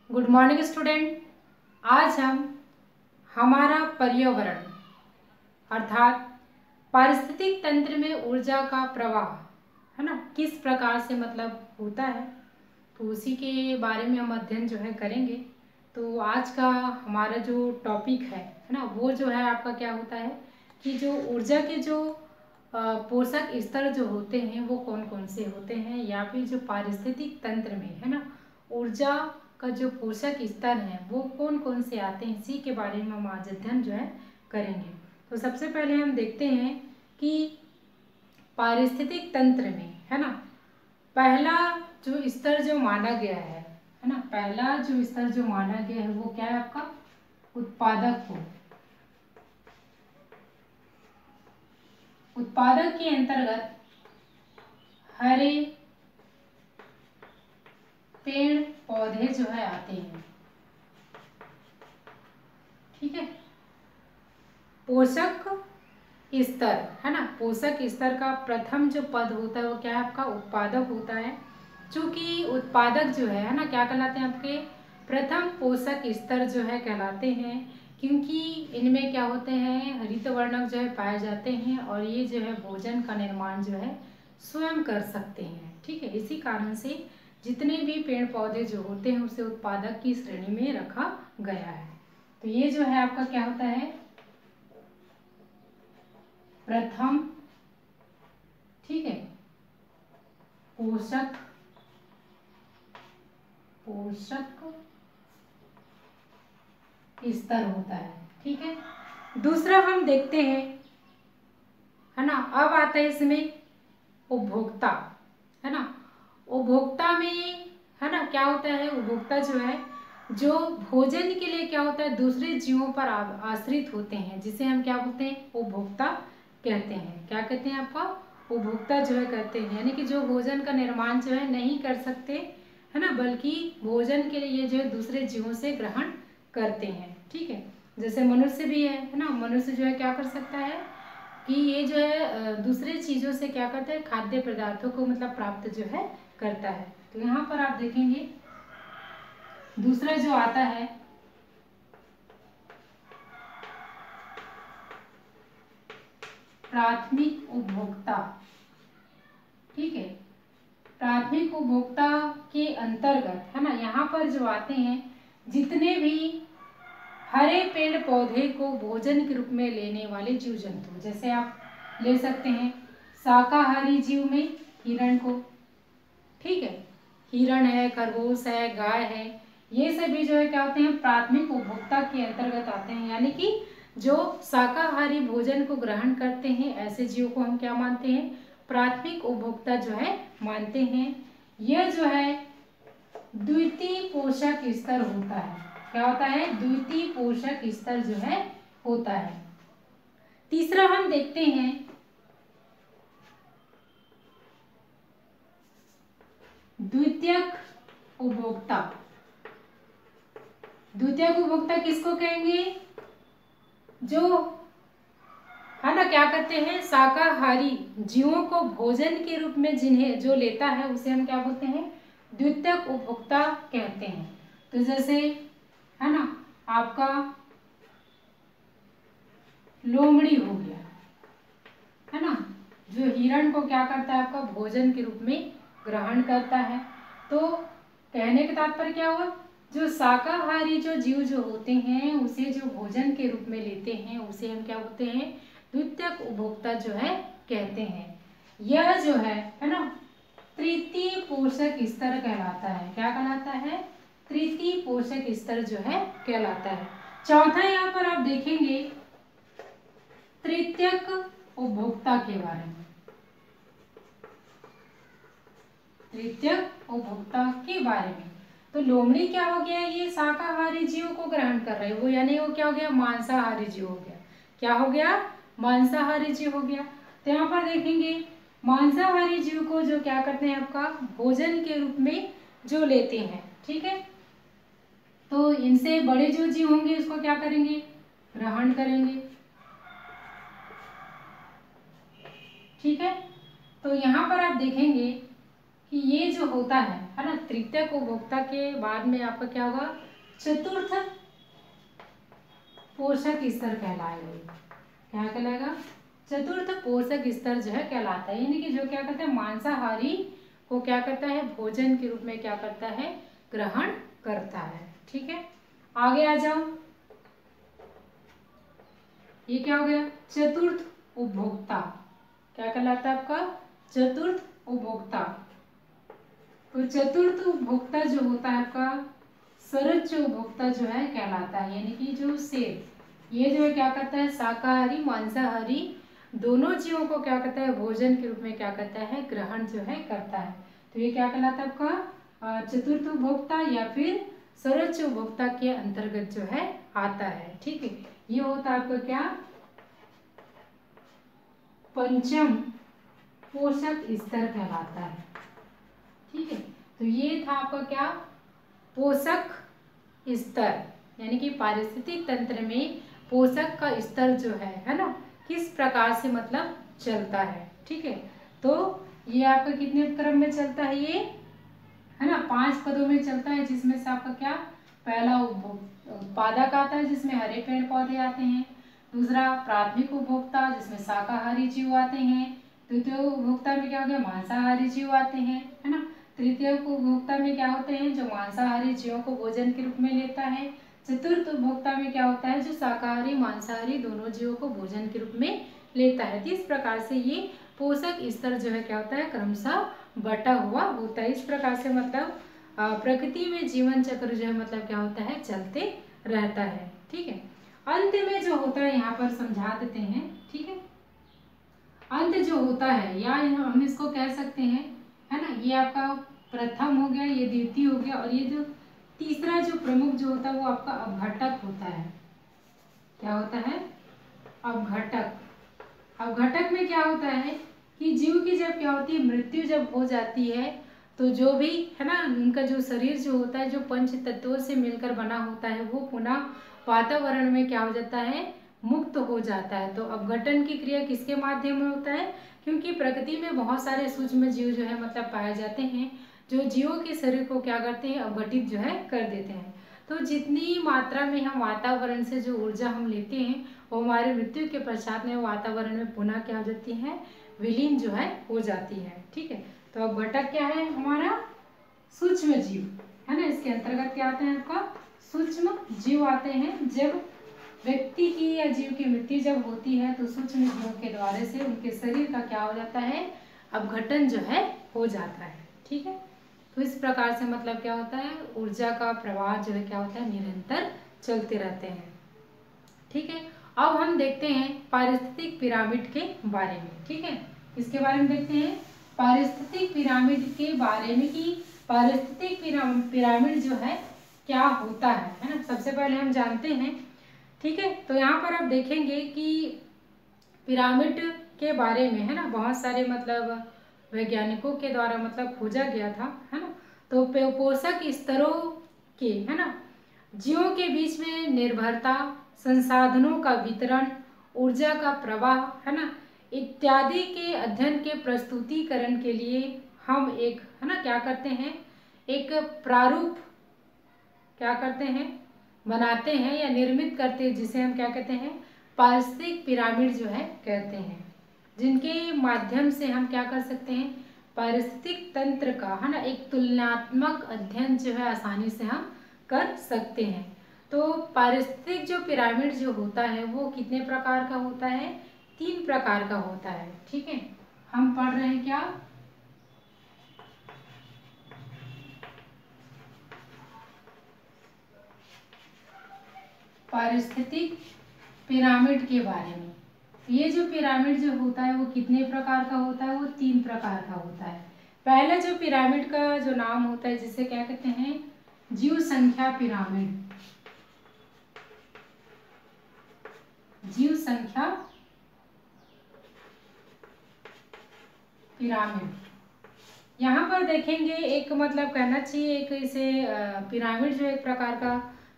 Good morning student. आज हम हमारा पर्यावरण अर्थात पारिस्थितिक तंत्र में ऊर्जा का प्रवाह है ना किस प्रकार से मतलब होता है, तो उसी के बारे में हम अध्ययन जो है करेंगे। तो आज का हमारा जो टॉपिक है ना वो जो है आपका क्या होता है कि जो ऊर्जा के जो पोषक स्तर जो होते हैं वो कौन कौन से होते हैं, या फिर जो पारिस्थितिक तंत्र में है ना ऊर्जा का जो पोषक स्तर है वो कौन कौन से आते हैं, इसी के बारे में हम आज अध्ययन जो है करेंगे। तो सबसे पहले हम देखते हैं कि पारिस्थितिक तंत्र में है ना पहला जो स्तर जो माना गया है ना पहला जो स्तर जो माना गया है वो क्या है आपका उत्पादक को। उत्पादक के अंतर्गत हरे पेड़ पौधे जो है आते हैं, ठीक है। पोषक स्तर है ना पोषक स्तर का प्रथम जो पद होता है वो क्या है आपका उत्पादक होता है। चूंकि उत्पादक जो है ना क्या कहलाते हैं आपके प्रथम पोषक स्तर जो है कहलाते हैं, क्योंकि इनमें क्या होते हैं हरित वर्णक जो है पाए जाते हैं और ये जो है भोजन का निर्माण जो है स्वयं कर सकते हैं, ठीक है। इसी कारण से जितने भी पेड़ पौधे जो होते हैं उसे उत्पादक की श्रेणी में रखा गया है। तो ये जो है आपका क्या होता है प्रथम, ठीक है, पोषक स्तर होता है, ठीक है। दूसरा हम देखते हैं है ना, अब आता है इसमें उपभोक्ता, है ना। उपभोक्ता में है ना क्या होता है उपभोक्ता जो है जो भोजन के लिए क्या होता है दूसरे जीवों पर आश्रित होते हैं, जिसे हम क्या बोलते हैं उपभोक्ता कहते हैं। क्या कहते हैं आपका उपभोक्ता जो है करते हैं, यानी कि जो भोजन का निर्माण जो है नहीं कर सकते है ना, बल्कि भोजन के लिए जो है दूसरे जीवों से ग्रहण करते हैं, ठीक है। जैसे मनुष्य भी है ना, मनुष्य जो है क्या कर सकता है कि ये जो है दूसरे चीज़ों से क्या करता है खाद्य पदार्थों को मतलब प्राप्त जो है करता है। तो यहाँ पर आप देखेंगे दूसरा जो आता है प्राथमिक उपभोक्ता, ठीक है। प्राथमिक उपभोक्ता के अंतर्गत है ना यहाँ पर जो आते हैं जितने भी हरे पेड़ पौधे को भोजन के रूप में लेने वाले जीव जंतु, जैसे आप ले सकते हैं शाकाहारी जीव में हिरण को, ठीक है। हिरण है, खरगोश है, गाय है, ये सभी जो है क्या होते हैं प्राथमिक उपभोक्ता के अंतर्गत आते हैं, यानी कि जो शाकाहारी भोजन को ग्रहण करते हैं ऐसे जीव को हम क्या मानते हैं प्राथमिक उपभोक्ता जो है मानते हैं। यह जो है द्वितीय पोषक स्तर होता है। क्या होता है द्वितीय पोषक स्तर जो है होता है। तीसरा हम देखते हैं द्वितीयक उपभोक्ता। द्वितीयक उपभोक्ता किसको कहेंगे जो है ना क्या करते हैं शाकाहारी जीवों को भोजन के रूप में जिन्हें जो लेता है उसे हम क्या बोलते हैं द्वितीयक उपभोक्ता कहते हैं। तो जैसे है ना आपका लोमड़ी हो गया है ना, जो हिरण को क्या करता है आपका भोजन के रूप में ग्रहण करता है। तो कहने का तात्पर्य क्या हुआ जो शाकाहारी जो जीव जो होते हैं उसे जो भोजन के रूप में लेते हैं उसे हम क्या बोलते हैं द्वितीयक उपभोक्ता जो है कहते हैं। यह जो है ना तृतीय पोषक स्तर कहलाता है। क्या कहलाता है तृतीय पोषक स्तर जो है कहलाता है। चौथा यहाँ पर आप देखेंगे तृतीयक उपभोक्ता के बारे में। तृतीयक उपभोक्ता के बारे में तो लोमड़ी क्या हो गया ये शाकाहारी जीव को ग्रहण कर रहे हैं वो, यानी वो क्या हो गया मांसाहारी जीव हो गया। क्या हो गया मांसाहारी जीव हो गया। तो यहाँ पर देखेंगे मांसाहारी जीव को जो क्या करते हैं आपका भोजन के रूप में जो लेते हैं, ठीक है। तो इनसे बड़े जो जीव होंगे इसको क्या करेंगे ग्रहण करेंगे, ठीक है। तो यहाँ पर आप देखेंगे कि ये जो होता है है ना। तृतीयक उपभोक्ता के बाद में आपका क्या होगा, चतुर्थ पोषक स्तर कहलाएगा। क्या कहलाएगा, चतुर्थ पोषक स्तर जो है कहलाता है, यानी कि जो क्या करता है, मांसाहारी को क्या करता है, भोजन के रूप में क्या करता है, ग्रहण करता है। ठीक है, आगे आ जाओ। ये क्या हो गया, चतुर्थ उपभोक्ता। क्या कहलाता है आपका, चतुर्थ उपभोक्ता। तो चतुर्थ उपभोक्ता जो होता है आपका सर्वोच्च उपभोक्ता जो है कहलाता है, यानी कि जो शेर, ये जो है क्या करता है, शाकाहारी मांसाहारी दोनों जीवों को क्या करता है, भोजन के रूप में क्या करता है, ग्रहण जो है करता है। तो ये क्या कहलाता है आपका चतुर्थ उपभोक्ता या फिर सर्वोच्च उपभोक्ता के अंतर्गत जो है आता है। ठीक है, ये होता है आपका क्या, पंचम पोषक स्तर कहलाता है। ठीक है, तो ये था आपका क्या, पोषक स्तर, यानी कि पारिस्थितिक तंत्र में पोषक का स्तर जो है ना, किस प्रकार से मतलब चलता है। ठीक है, तो ये आपका कितने क्रम में चलता है, ये है ना 5 पदों में चलता है, जिसमें से आपका क्या, पहला उत्पादक आता है जिसमें हरे पेड़ पौधे आते हैं, दूसरा प्राथमिक उपभोक्ता जिसमें शाकाहारी जीव आते हैं, द्वितीय उपभोक्ता में क्या हो गया, मांसाहारी जीव आते हैं, है ना, तृतीय उपभोक्ता में क्या होते हैं, जो मांसाहारी जीवों को भोजन के रूप में लेता है, चतुर्थ उपभोक्ता में क्या होता है, जो शाकाहारी मांसाहारी दोनों जीवों को भोजन के रूप में लेता है। तो इस प्रकार से ये पोषक स्तर जो है क्या होता है, क्रमशः बटा हुआ होता है। इस प्रकार से मतलब प्रकृति में जीवन चक्र जो है मतलब क्या होता है, चलते रहता है। ठीक है, अंत में जो होता है यहाँ पर समझा देते हैं। ठीक है, अंत जो होता है या हम इसको कह सकते हैं, है ना, ये आपका प्रथम हो गया, ये द्वितीय हो गया, और ये जो तीसरा जो प्रमुख जो होता है वो आपका अपघटक होता है। क्या होता है, अपघटक। अपघटक में क्या होता है कि जीव की जब क्या होती है, मृत्यु जब हो जाती है, तो जो भी है ना उनका जो शरीर जो होता है, जो पंच तत्वों से मिलकर बना होता है, वो पुनः वातावरण में क्या हो जाता है, मुक्त हो जाता है। तो अपघटन की क्रिया किसके माध्यम में होता है, क्योंकि प्रकृति में बहुत सारे सूक्ष्म जीव जो है मतलब पाए जाते हैं, जो जीवों के शरीर को क्या करते हैं, अपघटित जो है कर देते हैं। तो जितनी मात्रा में हम वातावरण से जो ऊर्जा हम लेते हैं, वो हमारे मृत्यु के पश्चात में वातावरण में पुनः क्या हो जाती है, विलीन जो है हो जाती है। ठीक है, तो अपघटक क्या है, हमारा सूक्ष्म जीव है ना, इसके अंतर्गत क्या आते हैं, आपका सूक्ष्म जीव आते हैं। जब व्यक्ति की या जीव की मृत्यु जब होती है, तो सूक्ष्म जीवों के द्वारा से उनके शरीर का क्या हो जाता है, अपघटन जो है हो जाता है। ठीक है, तो इस प्रकार से मतलब क्या होता है, ऊर्जा का प्रवाह जो है क्या होता है, निरंतर चलते रहते हैं। ठीक है, अब हम देखते हैं पारिस्थितिक पिरामिड के बारे में। ठीक है, इसके बारे में देखते हैं पारिस्थितिक पिरामिड के बारे में कि पारिस्थितिक पिरामिड जो है क्या होता है ना। सबसे पहले हम जानते हैं। ठीक है, तो यहाँ पर आप देखेंगे कि पिरामिड के बारे में है ना बहुत सारे मतलब वैज्ञानिकों के द्वारा मतलब खोजा गया था, है ना। तो पोषक स्तरों के है ना, जीवों के बीच में निर्भरता, संसाधनों का वितरण, ऊर्जा का प्रवाह है ना इत्यादि के अध्ययन के प्रस्तुतिकरण के लिए हम एक है ना क्या करते हैं, एक प्रारूप क्या करते हैं, बनाते हैं या निर्मित करते हैं, जिसे हम क्या कहते हैं, पारिस्थितिक पिरामिड जो है कहते हैं, जिनके माध्यम से हम क्या कर सकते हैं, पारिस्थितिक तंत्र का है ना एक तुलनात्मक अध्ययन जो है आसानी से हम कर सकते हैं। तो पारिस्थितिक जो पिरामिड जो होता है वो कितने प्रकार का होता है, 3 प्रकार का होता है। ठीक है, हम पढ़ रहे हैं क्या, पारिस्थितिक पिरामिड के बारे में। ये जो पिरामिड जो होता है वो कितने प्रकार का होता है, वो 3 प्रकार का होता है। पहला जो पिरामिड का जो नाम होता है जिसे क्या कहते हैं, जीव संख्या पिरामिड। जीव संख्या पिरामिड, यहाँ पर देखेंगे एक मतलब कहना चाहिए एक इसे पिरामिड जो एक प्रकार का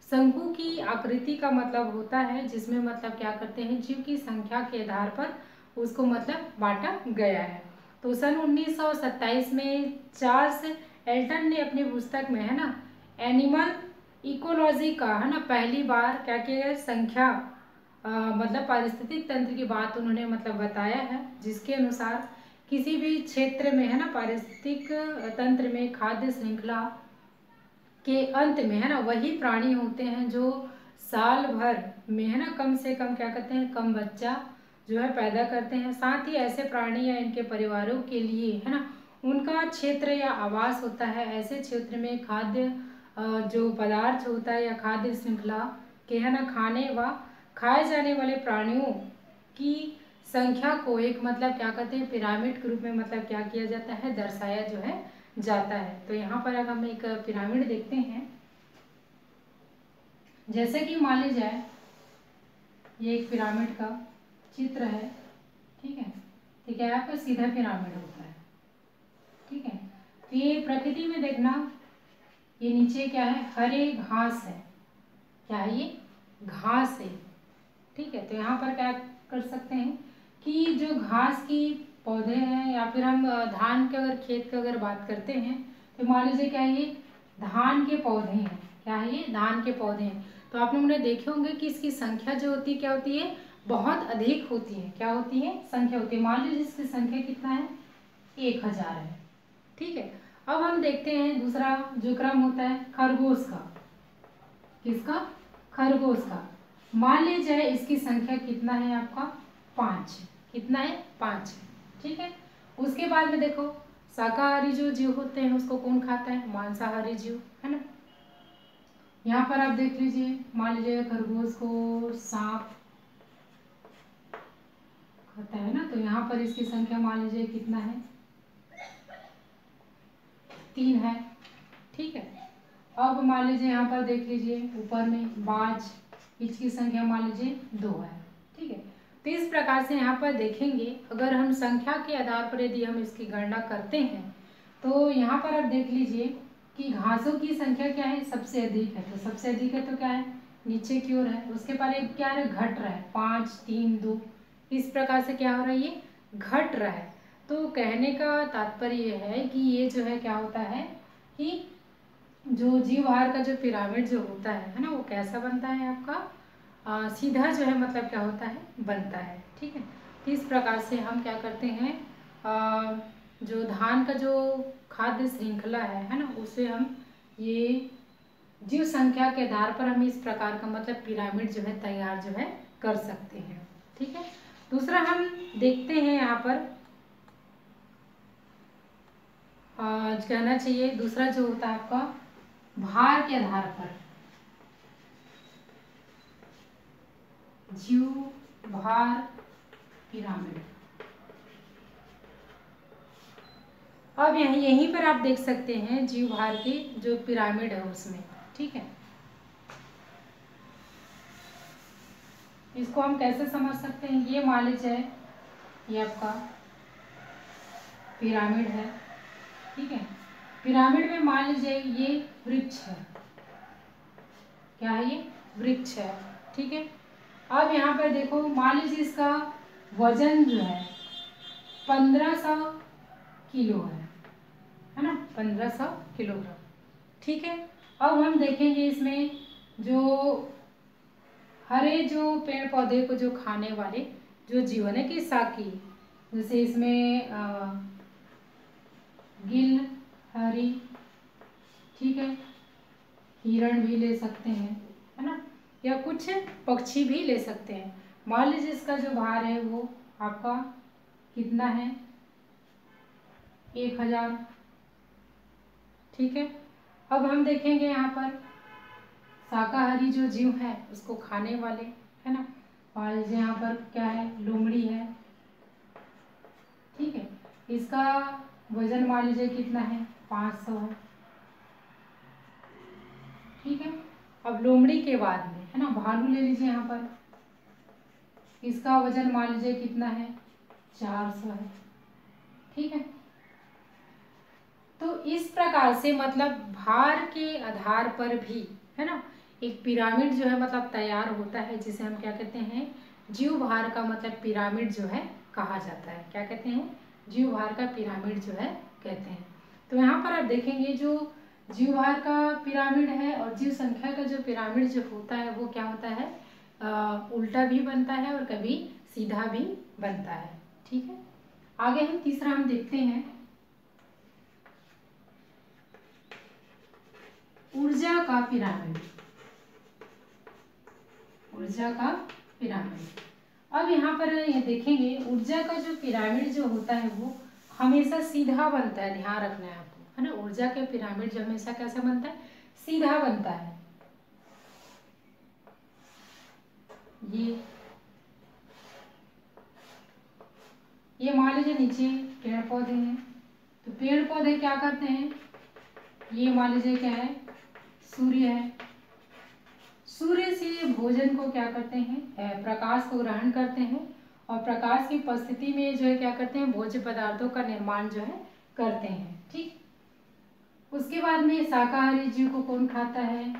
शंकु की आकृति का मतलब होता है, जिसमें मतलब क्या करते हैं, जीव की संख्या के आधार पर उसको मतलब बांटा गया है। तो सन 1927 में चार्ल्स एल्टन ने अपनी पुस्तक में, है ना, एनिमल इकोलॉजी का, है ना, पहली बार क्या किया है, संख्या मतलब पारिस्थितिक तंत्र की बात उन्होंने मतलब बताया है, जिसके अनुसार किसी भी क्षेत्र में, है ना, पारिस्थितिक तंत्र में खाद्य श्रृंखला के अंत में, है ना, वही प्राणी होते हैं जो साल भर में, है ना, कम से कम क्या कहते हैं, कम बच्चा जो है पैदा करते हैं। साथ ही ऐसे प्राणी या इनके परिवारों के लिए, है ना, उनका क्षेत्र या आवास होता है। ऐसे क्षेत्र में खाद्य जो पदार्थ होता है या खाद्य श्रृंखला के, है ना, खाने व खाए जाने वाले प्राणियों की संख्या को एक मतलब क्या कहते हैं, पिरामिड के रूप में मतलब क्या किया जाता है, दर्शाया जो है जाता है। तो यहाँ पर अगर हम एक पिरामिड देखते हैं, जैसे कि मान लीजिए जाए ये एक पिरामिड का चित्र है, ठीक है, तो क्या यहाँ पर सीधा पिरामिड होता है, ठीक है। तो ये प्रकृति में देखना, ये नीचे क्या है, हरे घास है, क्या है ये, घास है, ठीक है। तो यहाँ पर क्या कर सकते हैं कि जो घास की पौधे हैं, या फिर हम धान के अगर खेत की अगर बात करते हैं, तो मान लीजिए क्या है, ये धान के पौधे हैं, क्या है ये, धान के पौधे हैं। तो आप लोगों ने देखे होंगे कि इसकी संख्या जो होती है क्या होती है, बहुत अधिक होती है, क्या होती है, संख्या होती है। मान लीजिए इसकी संख्या कितना है, 1000 है, ठीक है। अब हम देखते हैं दूसरा जो क्रम होता है खरगोश का, किसका, खरगोश का। मान लीजिए इसकी संख्या कितना है आपका, 5, कितना है, 5, ठीक है। उसके बाद में देखो शाकाहारी जो जीव होते हैं उसको कौन खाता है, मांसाहारी जीव, है ना। यहाँ पर आप देख लीजिए, मान लीजिए खरगोश को सांप खाता है ना, तो यहाँ पर इसकी संख्या मान लीजिए कितना है, 3 है, ठीक है। अब मान लीजिए यहाँ पर देख लीजिए ऊपर में बाज, इसकी संख्या मान लीजिए 2 है, ठीक है। तो इस प्रकार से यहाँ पर देखेंगे, अगर हम संख्या के आधार पर यदि हम इसकी गणना करते हैं, तो यहाँ पर आप देख लीजिए कि घासों की संख्या क्या है, सबसे अधिक है। तो सबसे अधिक है तो क्या है, नीचे की ओर है। उसके बाद एक क्या है, घट रहा है, 5, 3, 2, इस प्रकार से क्या हो रहा है, ये घट रहा है। तो कहने का तात्पर्य ये है कि ये जो है क्या होता है कि जो जीवहार का जो पिरामिड जो होता है ना, वो कैसा बनता है आपका, सीधा जो है मतलब क्या होता है, बनता है, ठीक है। तो इस प्रकार से हम क्या करते हैं, जो धान का जो खाद्य श्रृंखला है ना, उसे हम ये जीव संख्या के आधार पर हम इस प्रकार का मतलब पिरामिड जो है तैयार जो है कर सकते हैं, ठीक है। दूसरा हम देखते हैं यहाँ पर कहना चाहिए, दूसरा जो होता है आपका भार के आधार पर जीव भार पिरामिड। अब यहीं पर आप देख सकते हैं जीव भार की जो पिरामिड है उसमें, ठीक है। इसको हम कैसे समझ सकते हैं, ये मान लीजिए ये आपका पिरामिड है, ठीक है। पिरामिड में मान लीजिए ये वृक्ष है, क्या है, ये वृक्ष है, ठीक है। अब यहाँ पर देखो, मान लीजिए इसका वजन जो है 1500 किलो है ना, 1500 किलोग्राम, ठीक है। अब हम देखेंगे इसमें जो हरे जो पेड़ पौधे को जो खाने वाले जो जीवन है कि साकी, जैसे इसमें गिल, हरी, ठीक है, हिरण भी ले सकते हैं, है ना, या कुछ पक्षी भी ले सकते हैं। मान लीजिए इसका जो भार है वो आपका कितना है, 1000, ठीक है। अब हम देखेंगे यहाँ पर शाकाहारी जो जीव है उसको खाने वाले, है ना, मान लीजिए यहाँ पर क्या है, लोमड़ी है, ठीक है। इसका वजन मान लीजिए कितना है, 500 है, ठीक है। अब लोमड़ी के बाद में, है ना, भालू ले लीजिए यहाँ पर, इसका वजन मान लीजिए कितना है, 400 है, ठीक है। तो इस प्रकार से मतलब भार के आधार पर भी, है ना, एक पिरामिड जो है मतलब तैयार होता है, जिसे हम क्या कहते हैं, जीव भार का मतलब पिरामिड जो है कहा जाता है। क्या कहते हैं, जीव भार का पिरामिड जो है कहते हैं। तो यहाँ पर आप देखेंगे जो जीव भार का पिरामिड है और जीव संख्या का जो पिरामिड जो होता है वो क्या होता है, उल्टा भी बनता है और कभी सीधा भी बनता है। ठीक है, आगे हम तीसरा हम देखते हैं ऊर्जा का पिरामिड। ऊर्जा का पिरामिड, अब यहाँ पर ये देखेंगे ऊर्जा का जो पिरामिड जो होता है वो हमेशा सीधा बनता है, ध्यान रखना है आपको, है ना। ऊर्जा का पिरामिड जो हमेशा कैसा बनता है, सीधा बनता है। ये मान लीजिए नीचे पेड़ पौधे हैं, तो पेड़ पौधे क्या करते हैं, ये मान लीजिए क्या है, सूर्य है। सूर्य से भोजन को क्या करते हैं, प्रकाश को ग्रहण करते हैं और प्रकाश की उपस्थिति में जो है क्या करते हैं, भोज्य पदार्थों का निर्माण जो है करते हैं। ठीक, उसके बाद में शाकाहारी जीव को कौन खाता है,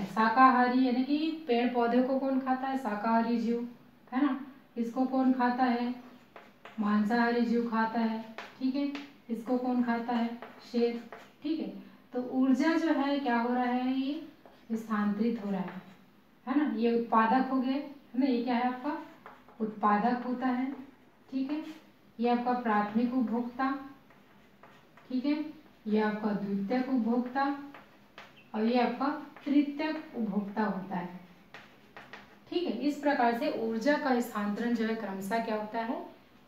शाकाहारी यानी कि पेड़ पौधे को कौन खाता है, शाकाहारी जीव, है ना। इसको कौन खाता है, मांसाहारी जीव खाता है। ठीक है, इसको कौन खाता है, शेर। ठीक है, तो ऊर्जा जो है क्या हो रहा है, ये स्थानांतरित हो रहा है ना। ये उत्पादक हो गए, है ना। ये क्या है आपका उत्पादक होता है। ठीक है, ये आपका प्राथमिक उपभोक्ता। ठीक है, ये आपका द्वितीयक उपभोक्ता और ये आपका तृतीयक उपभोक्ता होता है। ठीक है, इस प्रकार से ऊर्जा का स्थानांतरण जो है क्रमशः क्या होता है,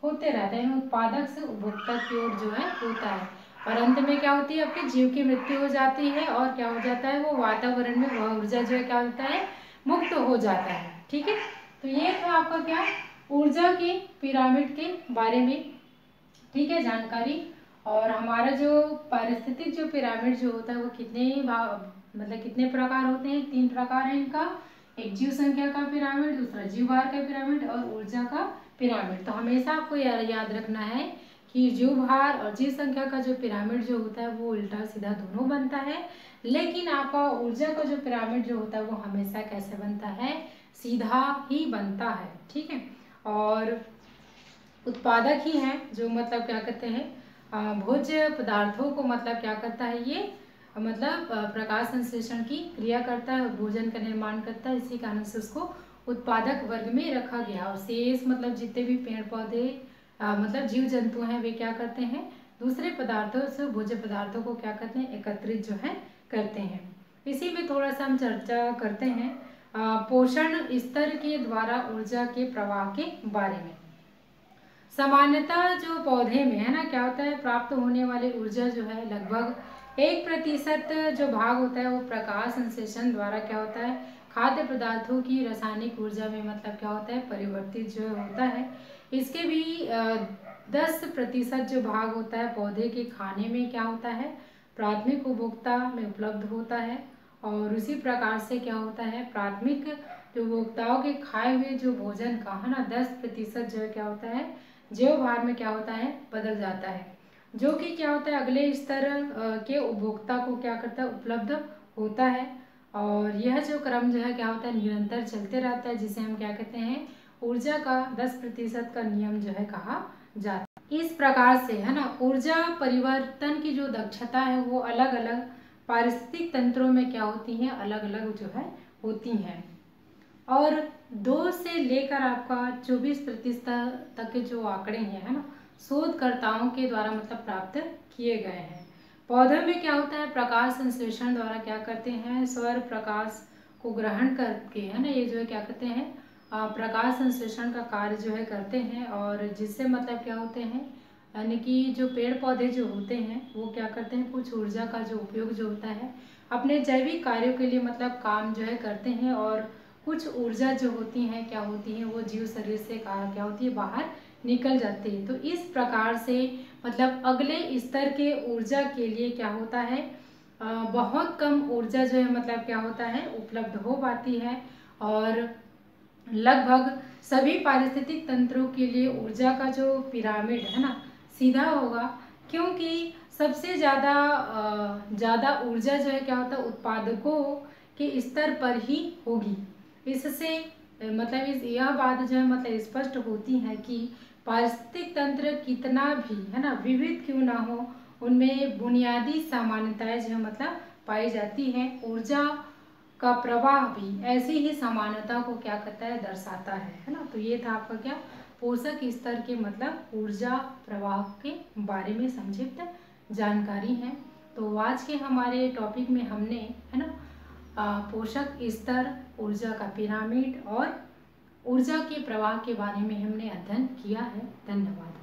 होते रहता है, उत्पादक से उपभोक्ता की ओर जो है होता है और अंत में क्या होती है, आपके जीव की मृत्यु हो जाती है और क्या हो जाता है, वो वातावरण में वह ऊर्जा जो है क्या होता है, मुक्त हो जाता है। ठीक है, तो ये था आपका क्या, ऊर्जा के पिरामिड के बारे में। ठीक है, जानकारी। और हमारा जो पारिस्थितिक जो पिरामिड जो होता है वो कितने मतलब कितने प्रकार होते हैं, 3 प्रकार है इनका। एक जीव संख्या का पिरामिड, दूसरा जीव भार का पिरामिड और ऊर्जा का पिरामिड। तो हमेशा आपको याद रखना है कि जीव भार और जीव संख्या का जो पिरामिड जो होता है वो उल्टा सीधा दोनों बनता है, लेकिन आपका ऊर्जा का जो पिरामिड जो होता है वो हमेशा कैसे बनता है, सीधा ही बनता है। ठीक है, और उत्पादक ही है जो मतलब क्या कहते हैं, भोज्य पदार्थों को मतलब क्या करता है, ये मतलब प्रकाश संश्लेषण की क्रिया करता है और भोजन का निर्माण करता है। इसी कारण से उसको उत्पादक वर्ग में रखा गया और शेष मतलब जितने भी पेड़ पौधे मतलब जीव जंतु हैं वे क्या करते हैं, दूसरे पदार्थों से भोज्य पदार्थों को क्या करते हैं, एकत्रित जो है करते हैं। इसी में थोड़ा सा हम चर्चा करते हैं पोषण स्तर के द्वारा ऊर्जा के प्रवाह के बारे में। सामान्यतः जो पौधे में है ना क्या होता है, प्राप्त होने वाली ऊर्जा जो है लगभग 1% जो भाग होता है वो प्रकाश संश्लेषण द्वारा क्या होता है, खाद्य पदार्थों की रासायनिक ऊर्जा में मतलब क्या होता है, परिवर्तित जो होता है। इसके भी 10% जो भाग होता है पौधे के खाने में क्या होता है, प्राथमिक उपभोक्ता में उपलब्ध होता है। और उसी प्रकार से क्या होता है, प्राथमिक जो उपभोक्ताओं के खाए हुए जो भोजन का है ना 10% जो है क्या होता है, जैव भार में क्या होता है, बदल जाता है, जो कि क्या होता है अगले स्तर के उपभोक्ता को क्या करता है, उपलब्ध होता है। और यह जो क्रम जो है क्या होता है, निरंतर चलते रहता है, जिसे हम क्या कहते हैं, ऊर्जा का 10% का नियम जो है कहा जाता है। इस प्रकार से है ना ऊर्जा परिवर्तन की जो दक्षता है वो अलग अलग पारिस्थितिक तंत्रों में क्या होती हैं, अलग अलग जो है होती हैं। और 2 से लेकर आपका 24% तक के जो आंकड़े हैं है ना, शोधकर्ताओं के द्वारा मतलब प्राप्त किए गए हैं। पौधों में क्या होता है, प्रकाश संश्लेषण द्वारा क्या करते हैं, सौर प्रकाश को ग्रहण करके है ना, ये जो है क्या करते हैं, प्रकाश संश्लेषण का कार्य जो है करते हैं। और जिससे मतलब क्या होते हैं, यानी कि जो पेड़ पौधे जो होते हैं वो क्या करते हैं, कुछ ऊर्जा का जो उपयोग जो होता है अपने जैविक कार्यों के लिए मतलब काम जो है करते हैं और कुछ ऊर्जा जो होती हैं क्या होती हैं, वो जीव शरीर से क्या होती है, बाहर निकल जाती है। तो इस प्रकार से मतलब अगले स्तर के ऊर्जा के लिए क्या होता है, बहुत कम ऊर्जा जो है मतलब क्या होता है, उपलब्ध हो पाती है। और लगभग सभी पारिस्थितिक तंत्रों के लिए ऊर्जा का जो पिरामिड है ना सीधा होगा, क्योंकि सबसे ज़्यादा ऊर्जा जो है क्या होता है, उत्पादकों के स्तर पर ही होगी। इससे मतलब यह बात जो है मतलब स्पष्ट होती है कि पारिस्थितिक तंत्र कितना भी है ना विविध क्यों ना हो, उनमें बुनियादी सामान्यताएं जो मतलब पाई जाती हैं। ऊर्जा का प्रवाह भी ऐसी ही समानता को क्या करता है, दर्शाता है ना। तो ये था आपका क्या, पोषक स्तर के मतलब ऊर्जा प्रवाह के बारे में संक्षिप्त जानकारी है। तो आज के हमारे टॉपिक में हमने है ना पोषक स्तर, ऊर्जा का पिरामिड और ऊर्जा के प्रवाह के बारे में हमने अध्ययन किया है। धन्यवाद।